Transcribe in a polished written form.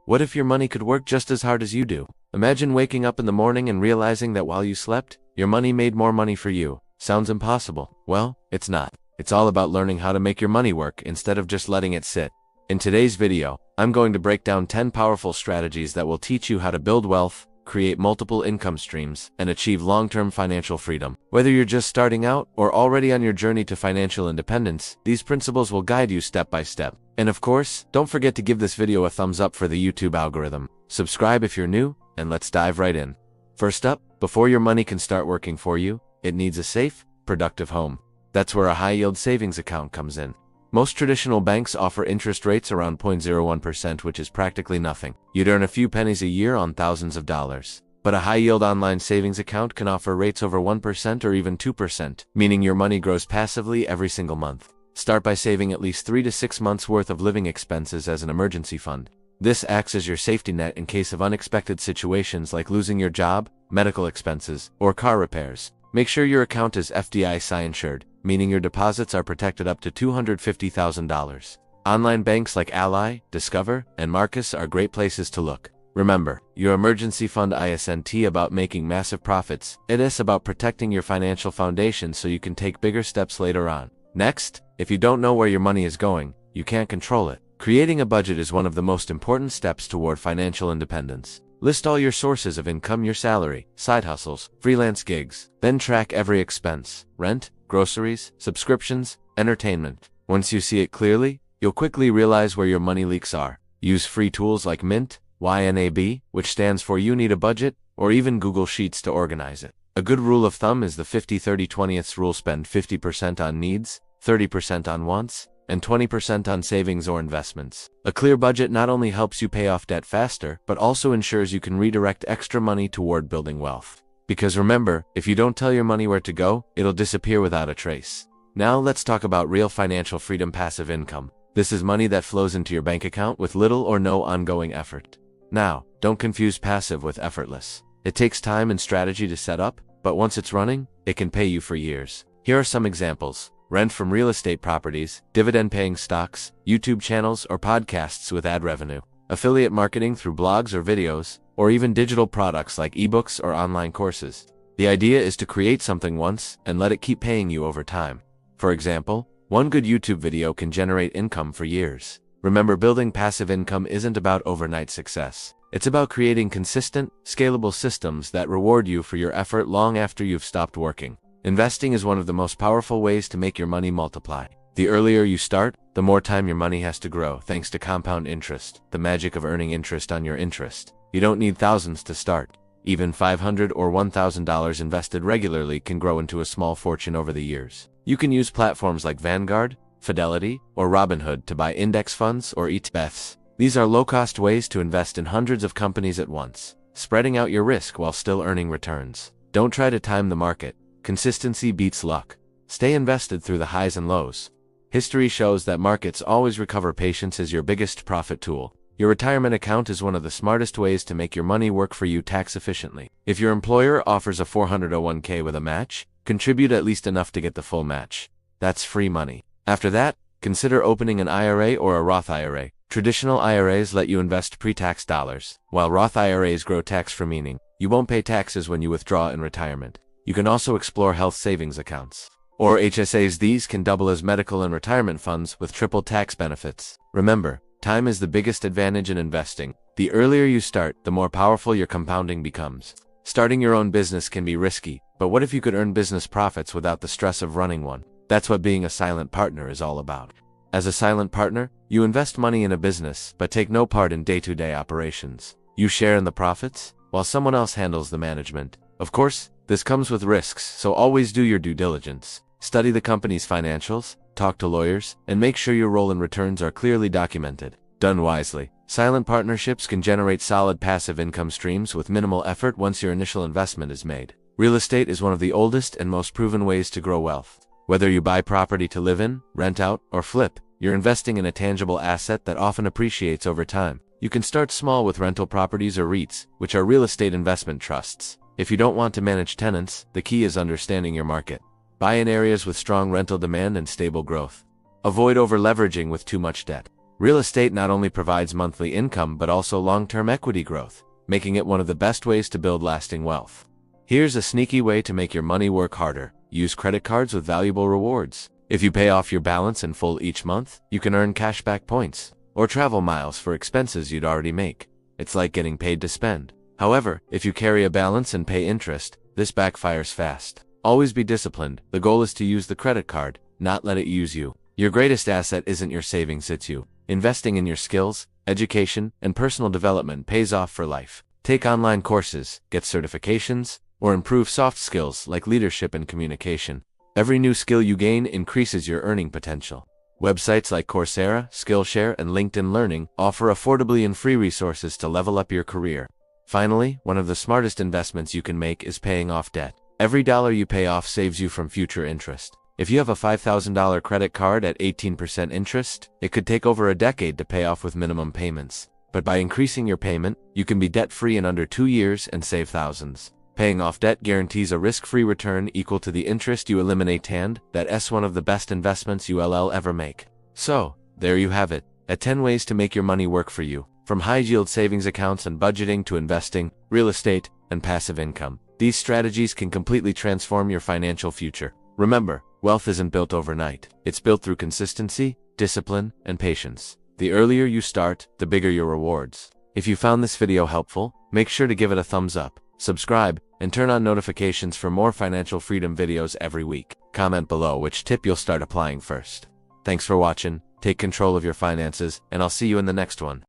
What if your money could work just as hard as you do? Imagine waking up in the morning and realizing that while you slept, your money made more money for you. Sounds impossible. Well, it's not. It's all about learning how to make your money work instead of just letting it sit. In today's video, I'm going to break down 10 powerful strategies that will teach you how to build wealth, create multiple income streams, and achieve long-term financial freedom. Whether you're just starting out or already on your journey to financial independence, these principles will guide you step by step. And of course, don't forget to give this video a thumbs up for the YouTube algorithm. Subscribe if you're new, and let's dive right in. First up, before your money can start working for you, it needs a safe, productive home. That's where a high-yield savings account comes in. Most traditional banks offer interest rates around 0.01%, which is practically nothing. You'd earn a few pennies a year on thousands of dollars. But a high-yield online savings account can offer rates over 1% or even 2%, meaning your money grows passively every single month. Start by saving at least 3 to 6 months' worth of living expenses as an emergency fund. This acts as your safety net in case of unexpected situations like losing your job, medical expenses, or car repairs. Make sure your account is FDIC insured, meaning your deposits are protected up to $250,000. Online banks like Ally, Discover, and Marcus are great places to look. Remember, your emergency fund isn't about making massive profits. It is about protecting your financial foundation so you can take bigger steps later on. Next, if you don't know where your money is going, you can't control it. Creating a budget is one of the most important steps toward financial independence. List all your sources of income, your salary, side hustles, freelance gigs. Then track every expense: rent, groceries, subscriptions, entertainment. Once you see it clearly, you'll quickly realize where your money leaks are. Use free tools like Mint, YNAB, which stands for You Need a Budget, or even Google Sheets to organize it. A good rule of thumb is the 50-30-20 rule. Spend 50% on needs, 30% on wants, and 20% on savings or investments. A clear budget not only helps you pay off debt faster, but also ensures you can redirect extra money toward building wealth. Because remember, if you don't tell your money where to go, it'll disappear without a trace. Now let's talk about real financial freedom: passive income. This is money that flows into your bank account with little or no ongoing effort. Now, don't confuse passive with effortless. It takes time and strategy to set up, but once it's running, it can pay you for years. Here are some examples: rent from real estate properties, dividend-paying stocks, YouTube channels or podcasts with ad revenue, affiliate marketing through blogs or videos, or even digital products like ebooks or online courses. The idea is to create something once and let it keep paying you over time. For example, one good YouTube video can generate income for years. Remember, building passive income isn't about overnight success. It's about creating consistent, scalable systems that reward you for your effort long after you've stopped working. Investing is one of the most powerful ways to make your money multiply. The earlier you start, the more time your money has to grow thanks to compound interest, the magic of earning interest on your interest. You don't need thousands to start. Even $500 or $1,000 invested regularly can grow into a small fortune over the years. You can use platforms like Vanguard, Fidelity, or Robinhood to buy index funds or ETFs. These are low-cost ways to invest in hundreds of companies at once, spreading out your risk while still earning returns. Don't try to time the market. Consistency beats luck. Stay invested through the highs and lows. History shows that markets always recover. Patience is your biggest profit tool. Your retirement account is one of the smartest ways to make your money work for you tax efficiently. If your employer offers a 401k with a match, contribute at least enough to get the full match. That's free money. After that, consider opening an IRA or a Roth IRA. Traditional IRAs let you invest pre-tax dollars, while Roth IRAs grow tax-free, meaning you won't pay taxes when you withdraw in retirement. You can also explore health savings accounts, or HSAs. These can double as medical and retirement funds with triple tax benefits. Remember, time is the biggest advantage in investing. The earlier you start, the more powerful your compounding becomes. Starting your own business can be risky, but what if you could earn business profits without the stress of running one? That's what being a silent partner is all about. As a silent partner, you invest money in a business, but take no part in day-to-day operations. You share in the profits, while someone else handles the management. Of course, this comes with risks, so always do your due diligence. Study the company's financials, talk to lawyers, and make sure your role and returns are clearly documented. Done wisely, silent partnerships can generate solid passive income streams with minimal effort once your initial investment is made. Real estate is one of the oldest and most proven ways to grow wealth. Whether you buy property to live in, rent out, or flip, you're investing in a tangible asset that often appreciates over time. You can start small with rental properties or REITs, which are real estate investment trusts. If you don't want to manage tenants, the key is understanding your market. Buy in areas with strong rental demand and stable growth. Avoid over-leveraging with too much debt. Real estate not only provides monthly income but also long-term equity growth, making it one of the best ways to build lasting wealth. Here's a sneaky way to make your money work harder. Use credit cards with valuable rewards. If you pay off your balance in full each month, you can earn cashback points or travel miles for expenses you'd already make. It's like getting paid to spend. However, if you carry a balance and pay interest, this backfires fast. Always be disciplined. The goal is to use the credit card, not let it use you. Your greatest asset isn't your savings, it's you. Investing in your skills, education, and personal development pays off for life. Take online courses, get certifications, or improve soft skills like leadership and communication. Every new skill you gain increases your earning potential. Websites like Coursera, Skillshare, and LinkedIn Learning offer affordably and free resources to level up your career. Finally, one of the smartest investments you can make is paying off debt. Every dollar you pay off saves you from future interest. If you have a $5,000 credit card at 18% interest, it could take over a decade to pay off with minimum payments. But by increasing your payment, you can be debt-free in under 2 years and save thousands. Paying off debt guarantees a risk-free return equal to the interest you eliminate, and that's one of the best investments you'll ever make. So, there you have it. 10 ways to make your money work for you. From high-yield savings accounts and budgeting to investing, real estate, and passive income. These strategies can completely transform your financial future. Remember, wealth isn't built overnight. It's built through consistency, discipline, and patience. The earlier you start, the bigger your rewards. If you found this video helpful, make sure to give it a thumbs up, subscribe, and turn on notifications for more financial freedom videos every week. Comment below which tip you'll start applying first. Thanks for watching, take control of your finances, and I'll see you in the next one.